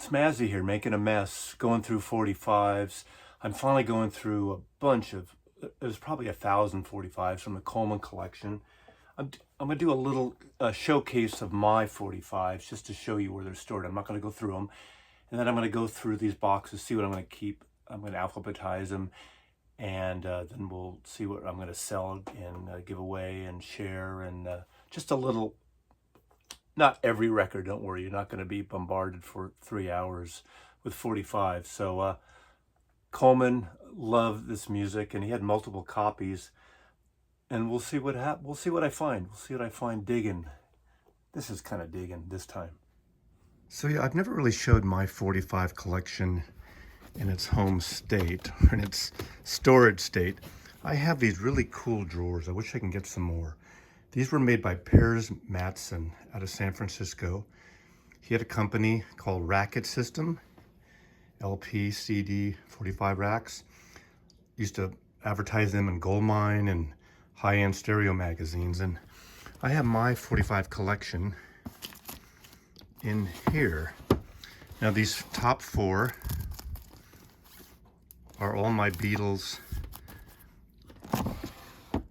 Smazzy here, making a mess, going through 45s. I'm finally going through a bunch of, there's probably 1,045s from the Coleman collection. I'm going to do a little showcase of my 45s just to show you where they're stored. I'm not going to go through them. And then I'm going to go through these boxes, see what I'm going to keep. I'm going to alphabetize them, and then we'll see what I'm going to sell and give away and share, and just a little. Not every record, don't worry. You're not going to be bombarded for 3 hours with 45. So Coleman loved this music, and he had multiple copies. And we'll see what we'll see what I find. We'll see what I find digging. This is kind of digging this time. So yeah, I've never really showed my 45 collection in its home state, or in its storage state. I have these really cool drawers. I wish I can get some more. These were made by Piers Matson out of San Francisco. He had a company called Racket System, LP, CD, 45 racks. Used to advertise them in gold mine and high-end stereo magazines. And I have my 45 collection in here. Now these top four are all my Beatles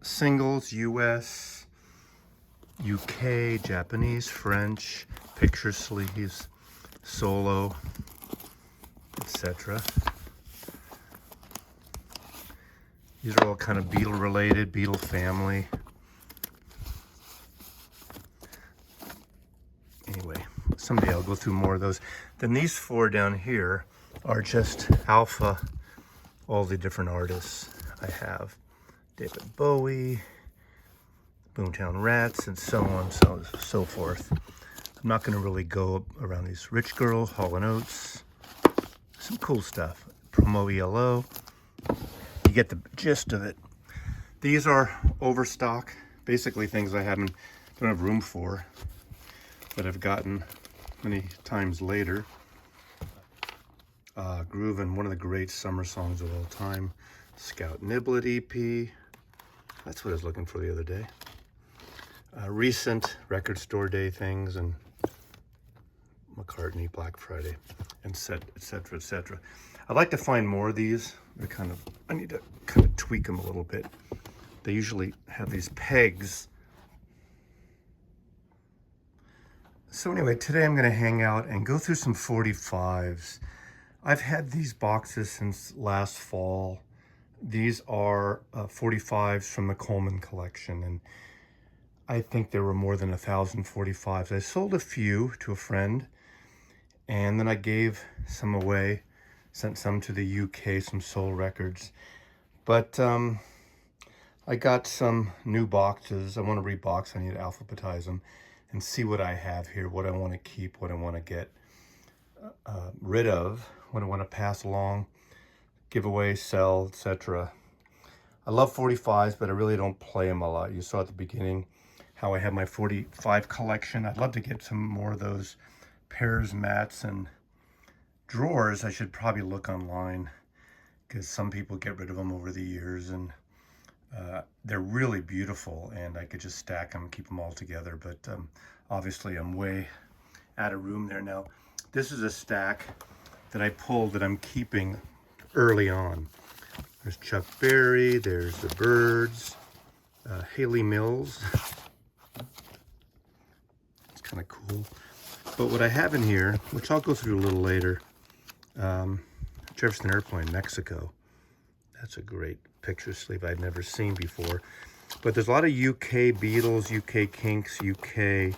singles, US, UK, Japanese, French, picture sleeves, solo, etc. These are all kind of Beatle related, Beatle family. Anyway, someday I'll go through more of those. Then these four down here are just alpha, all the different artists I have. David Bowie, Boomtown Rats, and so on, so forth. I'm not going to really go around these. Rich Girl, Hall & Oates, some cool stuff. Promo ELO, you get the gist of it. These are overstock, basically things I don't have room for, that I've gotten many times later. Groovin', one of the great summer songs of all time. Scout Niblet EP, that's what I was looking for the other day. Recent record store day things, and McCartney, Black Friday, and etc., etc. I'd like to find more of these. I need to kind of tweak them a little bit. They usually have these pegs. So anyway, today I'm going to hang out and go through some 45s. I've had these boxes since last fall. These are 45s from the Coleman collection, and I think there were more than 1,045s. I sold a few to a friend, and then I gave some away, sent some to the UK, some Soul Records. But I got some new boxes. I want to rebox. I need to alphabetize them and see what I have here, what I want to keep, what I want to get rid of, what I want to pass along, give away, sell, etc. I love 45s, but I really don't play them a lot. You saw at the beginning how I have my 45 collection. I'd love to get some more of those Piers Matson drawers. I should probably look online, because some people get rid of them over the years, and they're really beautiful, and I could just stack them, keep them all together. But obviously I'm way out of room there now. This is a stack that I pulled that I'm keeping early on. There's Chuck Berry, there's the Byrds, Haley Mills. It's kind of cool. But what I have in here, which I'll go through a little later, Jefferson Airplane, Mexico. That's a great picture sleeve I'd never seen before. But there's a lot of UK Beatles, UK Kinks, UK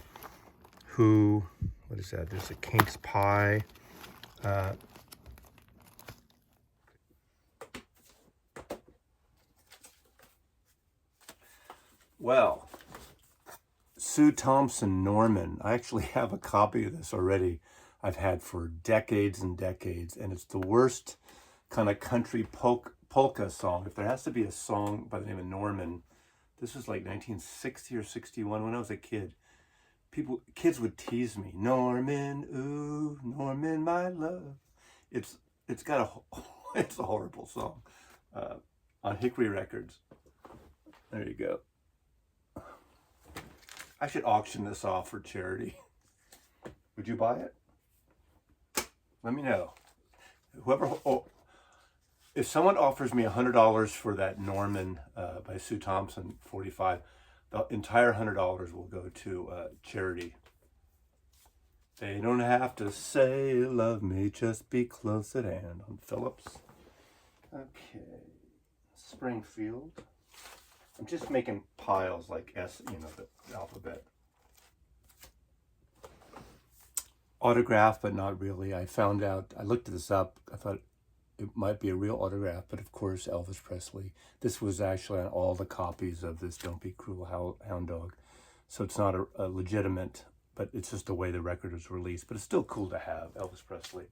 Who. What is that? There's a Kinks Pie. Well, Sue Thompson, Norman. I actually have a copy of this already. I've had for decades and decades, and it's the worst kind of country polka song. If there has to be a song by the name of Norman, this was like 1960 or 61 when I was a kid. Kids would tease me, Norman, ooh, Norman, my love. It's got it's a horrible song on Hickory Records. There you go. I should auction this off for charity. Would you buy it? Let me know. Whoever, if someone offers me $100 for that Norman by Sue Thompson 45, the entire $100 will go to charity. They don't have to say love me, just be close at hand. On Phillips. Okay, Springfield. I'm just making piles like S, the alphabet. Autograph, but not really. I found out, I looked this up, I thought it might be a real autograph, but of course Elvis Presley. This was actually on all the copies of this Don't Be Cruel Hound Dog. So it's not a legitimate, but it's just the way the record was released. But it's still cool to have Elvis Presley.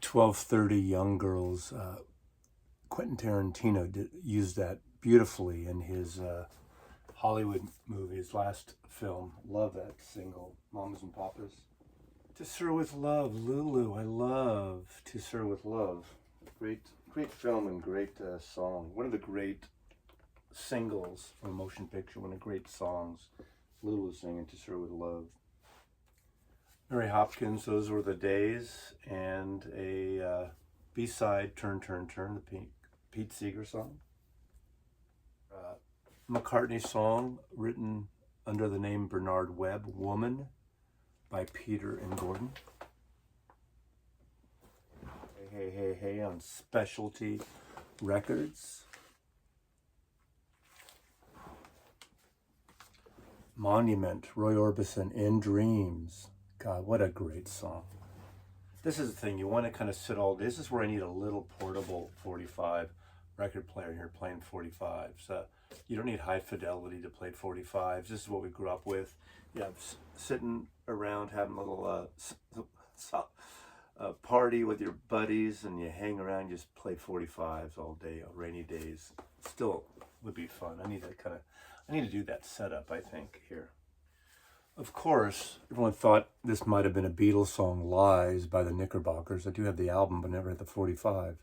12:30 Young Girls. Quentin Tarantino used that beautifully in his Hollywood movie, his last film. Love that single, Mamas and Papas. To Sir with Love, Lulu. I love To Sir with Love. Great film and great song. One of the great singles from a motion picture. One of the great songs. Lulu singing To Sir with Love. Mary Hopkins, Those Were the Days, and a B-side, Turn, Turn, Turn, the Pete Seeger song. McCartney song written under the name Bernard Webb, Woman, by Peter and Gordon. Hey, hey, hey, hey, on Specialty Records. Monument, Roy Orbison, In Dreams. God, what a great song. This is the thing, you want to kind of sit all day. This is where I need a little portable 45 record player here playing 45s. You don't need high fidelity to play 45s. This is what we grew up with. Yeah, sitting around having a little party with your buddies, and you hang around, just play 45s all day on rainy days. Still would be fun. I need to do that setup, I think, here. Of course, everyone thought this might have been a Beatles song, Lies, by the Knickerbockers. I do have the album, but never had the 45.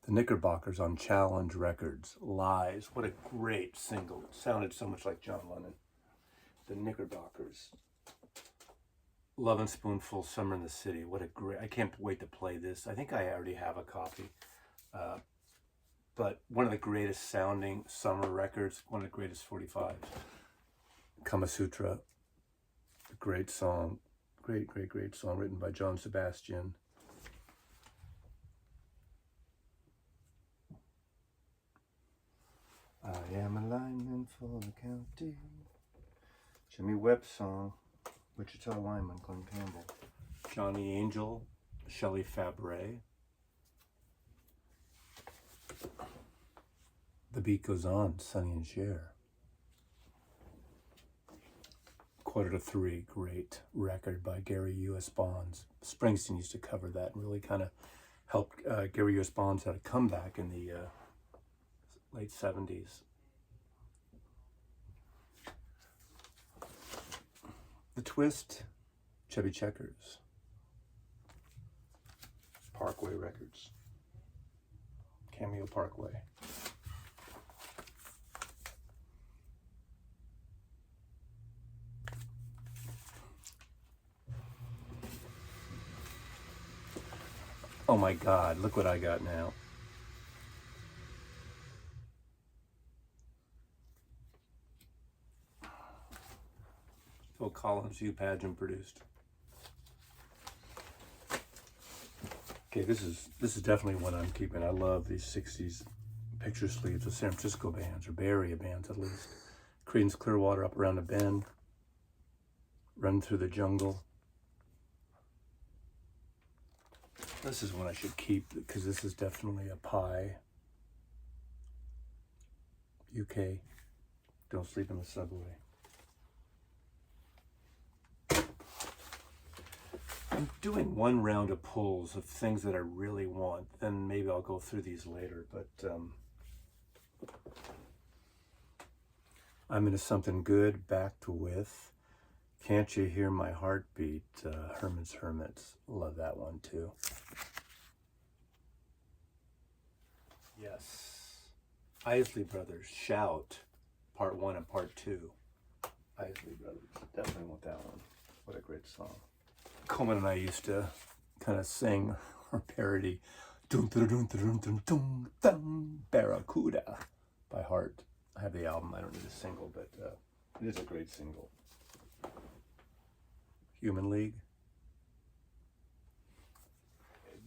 The Knickerbockers on Challenge Records, Lies. What a great single. It sounded so much like John Lennon. The Knickerbockers. Lovin' Spoonful, Summer in the City. What a great, I can't wait to play this. I think I already have a copy. But one of the greatest sounding summer records, one of the greatest 45s. Kama Sutra. A great song. Great song written by John Sebastian. I am a lineman for the county. Jimmy Webb song. Wichita lineman, Glenn Campbell. Johnny Angel, Shelley Fabre. The Beat Goes On, Sonny and Cher. 2:45, great record by Gary U.S. Bonds. Springsteen used to cover that and really kind of helped Gary U.S. Bonds have a comeback in the late 70s. The Twist, Chubby Checkers. Parkway Records. Cameo Parkway. Oh my God, look what I got now. Phil Collins, Hugh Padgham produced. Okay, this is definitely one I'm keeping. I love these 60s picture sleeves of San Francisco bands, or Bay Area bands at least. Creedence Clearwater, Up Around the Bend. Run Through the Jungle. This is one I should keep because this is definitely a pie. UK, Don't Sleep in the Subway. I'm doing one round of pulls of things that I really want. Then maybe I'll go through these later, but I'm into something good, backed with Can't You Hear My Heartbeat, Herman's Hermits. Love that one too. Yes. Isley Brothers, Shout, Part 1 and Part 2. Isley Brothers, definitely want that one. What a great song. Coleman and I used to kind of sing or parody dun dun dun dun dun dun dun Barracuda by heart. I have the album. I don't need a single, but it is a great single. Human League.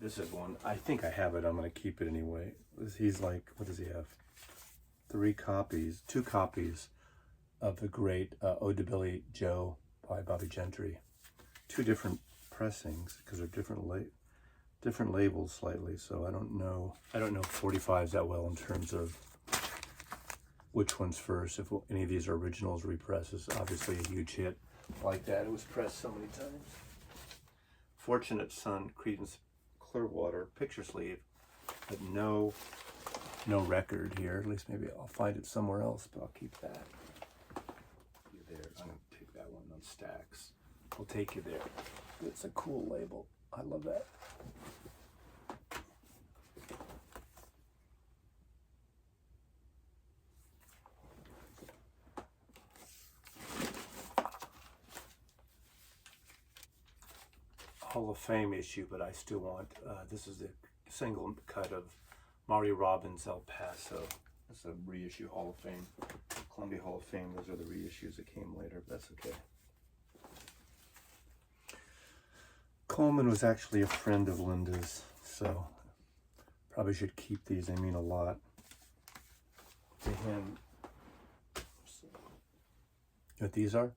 This is one. I think I have it. I'm going to keep it anyway. He's like, what does he have? 2 copies of the great Ode to Billy Joe by Bobby Gentry. 2 different pressings because they're different labels slightly. So I don't know 45s that well in terms of which one's first. If any of these are originals, represses, obviously a huge hit like that. It was pressed so many times. Fortunate Son, Creedence Clearwater, picture sleeve, but no record here. At least maybe I'll find it somewhere else, but I'll keep that. You there? I'm gonna take that one on Stacks. I'll take you there. It's a cool label. I love that. Hall of Fame issue, but I still want, this is the single cut of Marty Robbins' El Paso. That's a reissue Hall of Fame. Columbia Hall of Fame, those are the reissues that came later, but that's okay. Coleman was actually a friend of Linda's, so probably should keep these. They mean a lot to him. You know what these are?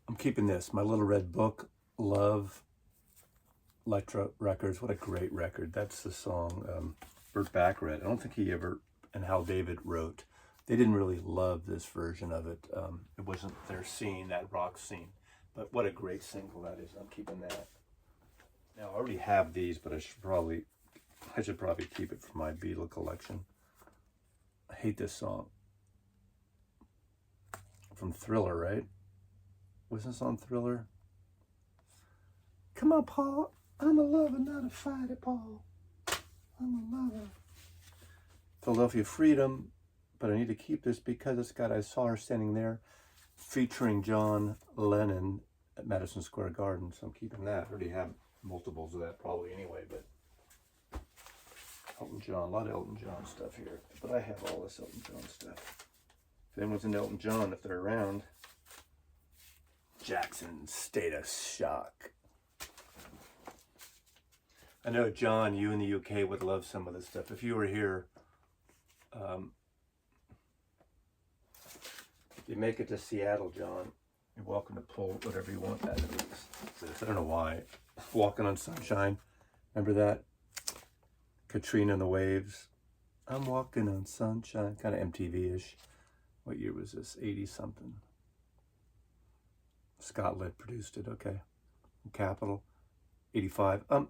I'm keeping this. My Little Red Book, Love, Electra Records. What a great record. That's the song Burt Bacharach. I don't think he ever, and Hal David wrote. They didn't really love this version of it. It wasn't their scene, that rock scene. But what a great single that is. I'm keeping that. Now, I already have these, but I should probably keep it for my Beatle collection. I hate this song. From Thriller, right? Was this on Thriller? Come on, Paul. I'm a lover, not a fighter, Paul. I'm a lover. Philadelphia Freedom. But I need to keep this because it's got, I saw her standing there featuring John Lennon at Madison Square Garden. So I'm keeping that. I already have multiples of that probably anyway, but Elton John, a lot of Elton John stuff here. But I have all this Elton John stuff. If anyone's into Elton John, if they're around, Jackson, State of Shock. I know, John, you in the UK would love some of this stuff. If you were here, if you make it to Seattle, John, you're welcome to pull whatever you want out of this. I don't know why. Walking on Sunshine. Remember that? Katrina and the Waves. I'm walking on sunshine. Kind of MTV-ish. What year was this? 80-something. Scott Litt produced it, okay. Capitol, 85. I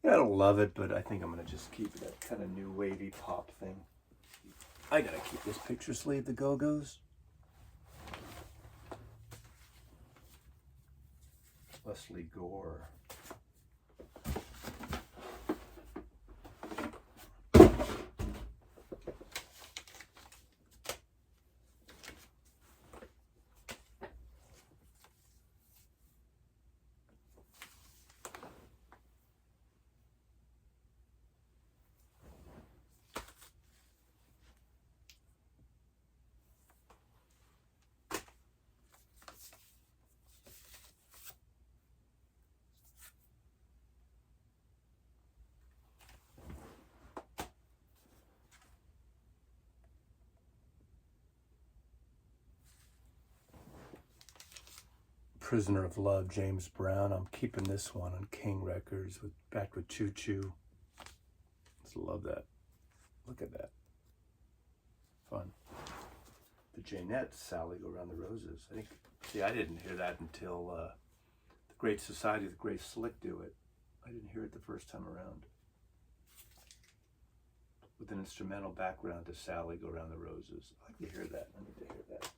don't love it, but I think I'm gonna just keep it, that kind of new wavy pop thing. I gotta keep this picture sleeve, the Go-Go's. Leslie Gore. Prisoner of Love, James Brown. I'm keeping this one on King Records back with Choo Choo. Just love that. Look at that. Fun. The Janettes, Sally Go Round the Roses. I didn't hear that until the Great Society, the Great Slick do it. I didn't hear it the first time around. With an instrumental background to Sally Go Round the Roses. I'd like to hear that. I need to hear that.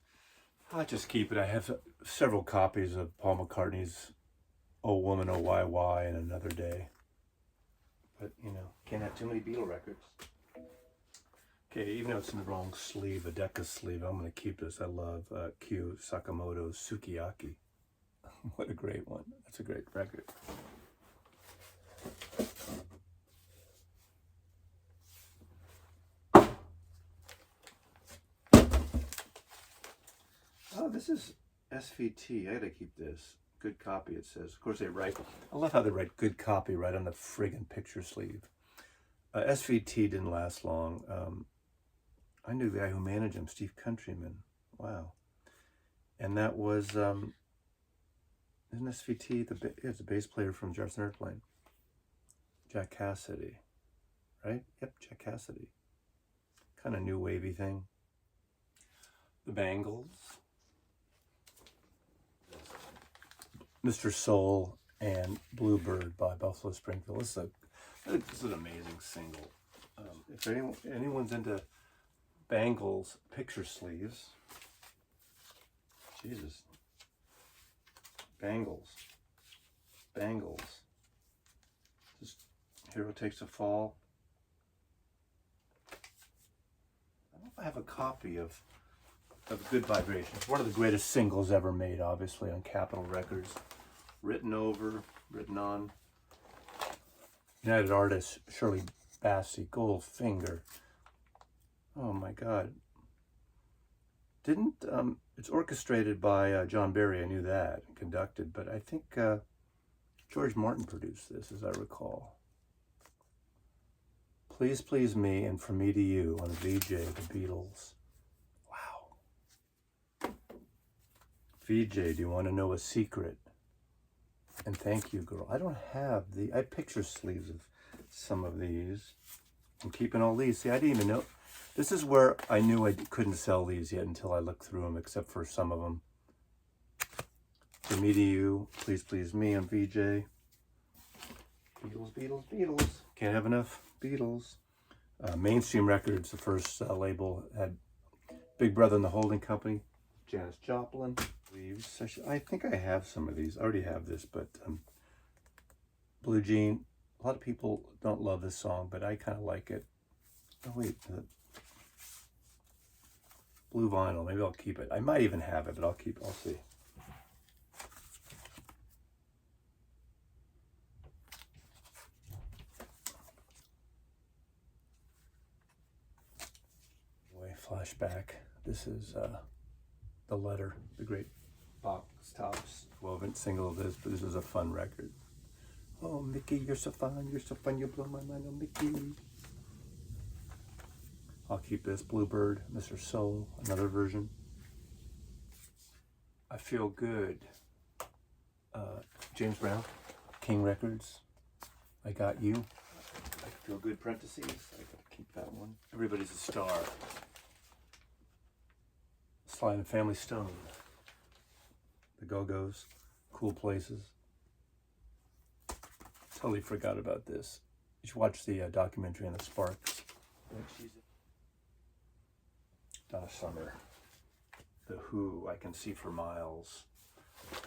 I'll just keep it. I have several copies of Paul McCartney's Oh Woman, Oh Why Why and Another Day. But, can't have too many Beatle records. Okay, even though it's in the wrong sleeve, a Decca sleeve, I'm going to keep this. I love Kyu Sakamoto's Sukiyaki. What a great one. That's a great record. Oh, this is SVT. I gotta keep this. Good copy, it says. Of course, they write. I love how they write good copy right on the friggin' picture sleeve. SVT didn't last long. I knew the guy who managed him, Steve Countryman. Wow. And that was, isn't SVT it's a bass player from Jefferson Airplane? Jack Cassidy, right? Yep, Jack Cassidy. Kind of new wavy thing. The Bangles. Mr. Soul and Bluebird by Buffalo Springfield. This is an amazing single. If anyone's into Bangles picture sleeves, Jesus, Bangles. Just Hero Takes a Fall. I don't know if I have a copy of Good Vibrations. One of the greatest singles ever made, obviously, on Capitol Records. Written on. United Artists, Shirley Bassey, Goldfinger. Oh my God. It's orchestrated by John Barry, I knew that, conducted, but I think George Martin produced this, as I recall. Please Please Me and From Me to You on VJ, the Beatles. Wow. VJ, do you want to know a secret? And Thank You, Girl. I don't have I have picture sleeves of some of these. I'm keeping all these. See, I didn't even know. This is where I knew I couldn't sell these yet until I looked through them, except for some of them. From Me to You, Please Please Me on VJ. Beatles. Can't have enough Beatles. Mainstream Records, the first label, had Big Brother and the Holding Company. Janis Joplin. I think I have some of these. I already have this, but Blue Jean. A lot of people don't love this song, but I kind of like it. Oh wait, blue vinyl. Maybe I'll keep it. I might even have it, but I'll keep it. I'll see. Boy, flashback. This is The Letter, the great box tops 12-inch single of this, but this is a fun record. Oh, Mickey, you're so fun, you blow my mind, oh, Mickey. I'll keep this. Bluebird, Mr. Soul, another version. I Feel Good. James Brown, King Records. I Got You. I Feel Good, parentheses. I gotta keep that one. Everybody's a Star. Sly and Family Stone. The Go-Go's. Cool Places. Totally forgot about this. You should watch the documentary on the Sparks. Donna Summer. The Who, I Can See for Miles.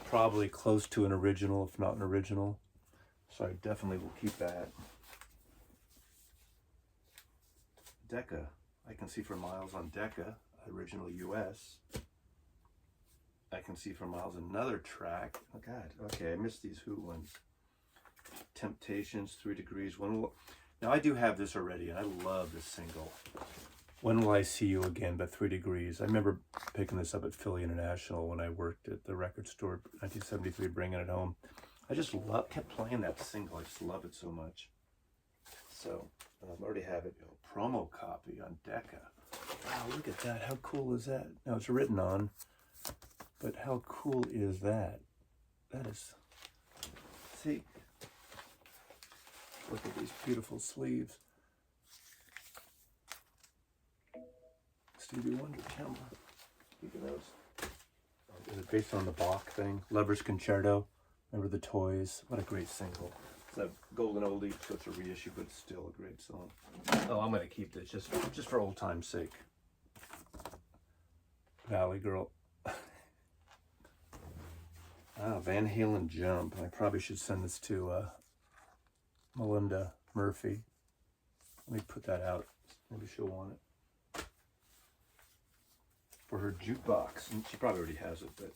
Probably close to an original, if not an original. So I definitely will keep that. Decca. I Can See for Miles on Decca. Original US. I Can See for Miles, another track. Oh God, okay, I missed these Who ones. Temptations, 3 Degrees. Now I do have this already, and I love this single. When Will I See You Again by 3 Degrees. I remember picking this up at Philly International when I worked at the record store, 1973, bringing it home. I just kept playing that single. I just love it so much. So I already have it. Promo copy on Decca. Wow, look at that. How cool is that? Now it's written on, but how cool is that? That is, see, look at these beautiful sleeves. Stevie Wonder camera. Look at those. Is it based on the Bach thing? Lover's Concerto. Remember the Toys? What a great single. It's a golden oldie, so it's a reissue, but it's still a great song. Oh, I'm gonna keep this just for old time's sake. Valley Girl. Van Halen Jump. I probably should send this to Melinda Murphy. Let me put that out. Maybe she'll want it. for her jukebox. And she probably already has it, but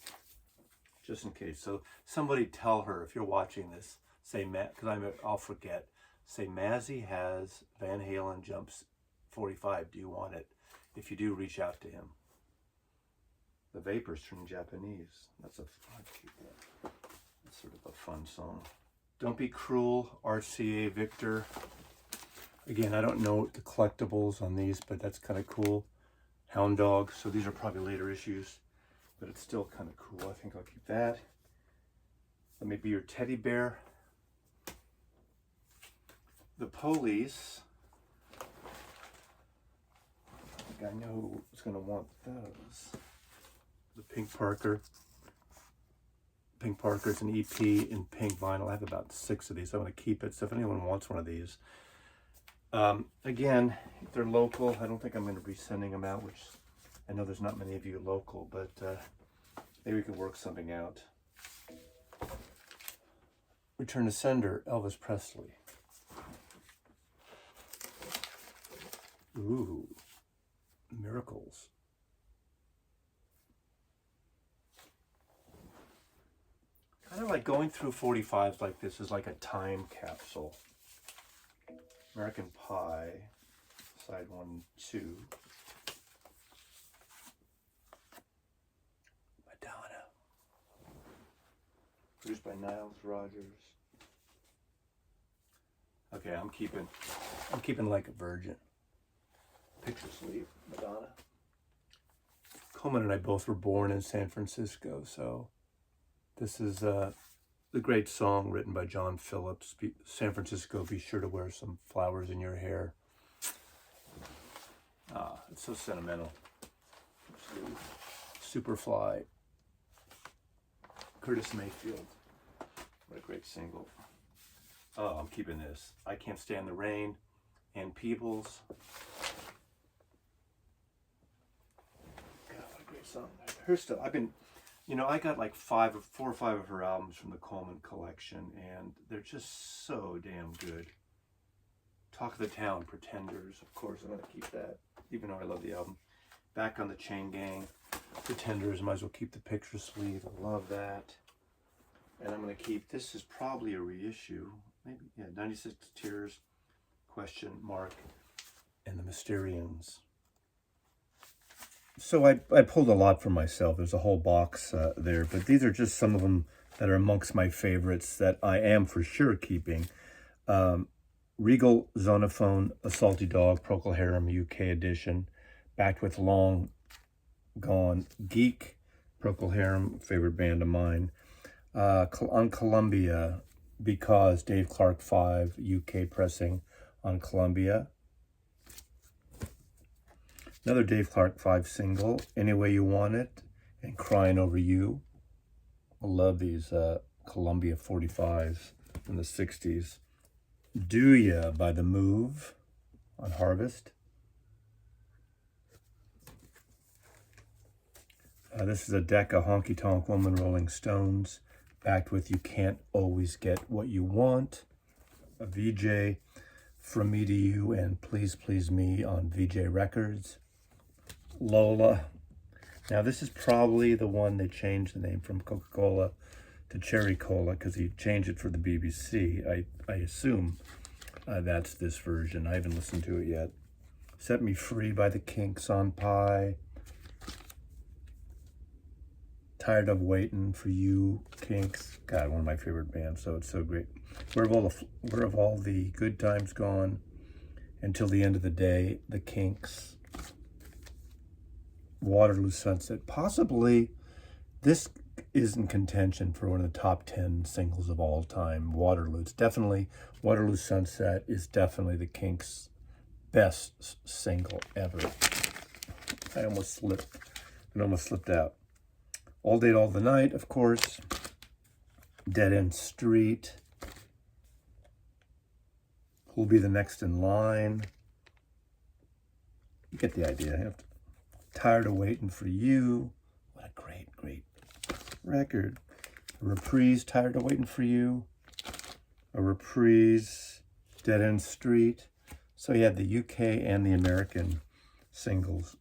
just in case. So somebody tell her, if you're watching this, say, because I'll forget, say, Mazzy has Van Halen Jumps 45. Do you want it? If you do, reach out to him. The Vapors from Japanese. That's sort of a fun song. Don't Be Cruel, RCA Victor. Again, I don't know the collectibles on these, but that's kind of cool. Hound Dog. So these are probably later issues, but it's still kind of cool. I think I'll keep that. Let Me Be Your Teddy Bear. The Police. I think I know who's going to want those. The Pink Parker. Pink Parker's an EP in pink vinyl. I have about 6 of these. I want to keep it. So if anyone wants one of these, again, if they're local, I don't think I'm going to be sending them out, which I know there's not many of you local, but maybe we could work something out. Return to Sender, Elvis Presley. Ooh, Miracles. Kind of like going through 45s like this is like a time capsule. American Pie, side 1, 2. Madonna. Produced by Niles Rogers. Okay, I'm keeping Like a Virgin. Picture sleeve, Madonna. Coleman and I both were born in San Francisco, so this is the great song written by John Phillips. San Francisco, be sure to wear some flowers in your hair. Ah, it's so sentimental. Superfly. Curtis Mayfield. What a great single. Oh, I'm keeping this. I Can't Stand the Rain. Ann Peebles. God, what a great song. Her stuff, I got like 4 or 5 of her albums from the Coleman collection, and they're just so damn good. Talk of the Town, Pretenders, of course, I'm going to keep that, even though I love the album. Back on the Chain Gang, Pretenders, might as well keep the picture sleeve, I love that. And I'm going to keep, this is probably a reissue, maybe, yeah, 96 Tears, question mark, and the Mysterians. So I pulled a lot for myself. There's a whole box there, but these are just some of them that are amongst my favorites that I am for sure keeping. Regal Zonophone, A Salty Dog, Procol Harum UK edition, backed with Long Gone Geek, Procol Harum, favorite band of mine. On Columbia, Because, Dave Clark 5, UK pressing on Columbia. Another Dave Clark 5 single, Any Way You Want It, and Crying Over You. I love these Columbia 45s from the 60s. Do Ya by The Move on Harvest. This is a Decca Honky Tonk Woman Rolling Stones, backed with You Can't Always Get What You Want. A VJ, From Me to You and Please Please Me on VJ Records. Lola. Now this is probably the one they changed the name from Coca-Cola to Cherry Cola because he changed it for the BBC. I assume that's this version. I haven't listened to it yet. Set Me Free by the Kinks on Pie. Tired of Waiting for You, Kinks. God, one of my favorite bands, so it's so great. Where have all the good times gone? Until the End of the Day, the Kinks. Waterloo Sunset. Possibly, this is in contention for one of the top 10 singles of all time. Waterloo. It's definitely, Waterloo Sunset is definitely the Kinks' best single ever. I almost slipped out. All Day, All the Night, of course. Dead End Street. Who'll Be the Next in Line? You get the idea. Tired of Waiting for You. What a great record. A Reprise, Tired of Waiting for You. A Reprise, Dead End Street. So he had the UK and the American singles.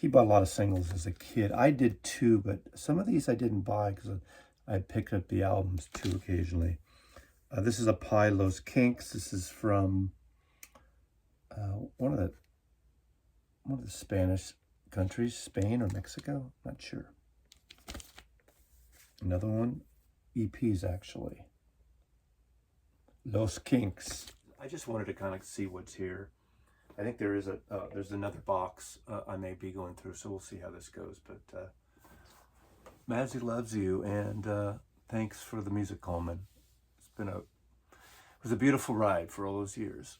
he bought a lot of singles as a kid. I did too, but some of these I didn't buy because I picked up the albums too occasionally. This is a Pie Los Kinks. This is from one of the Spanish countries, Spain or Mexico, not sure. Another one, EPs actually. Los Kinks. I just wanted to kind of see what's here. I think there is there's another box I may be going through, so we'll see how this goes. But Mazzy loves you, and thanks for the music, Coleman. It was a beautiful ride for all those years.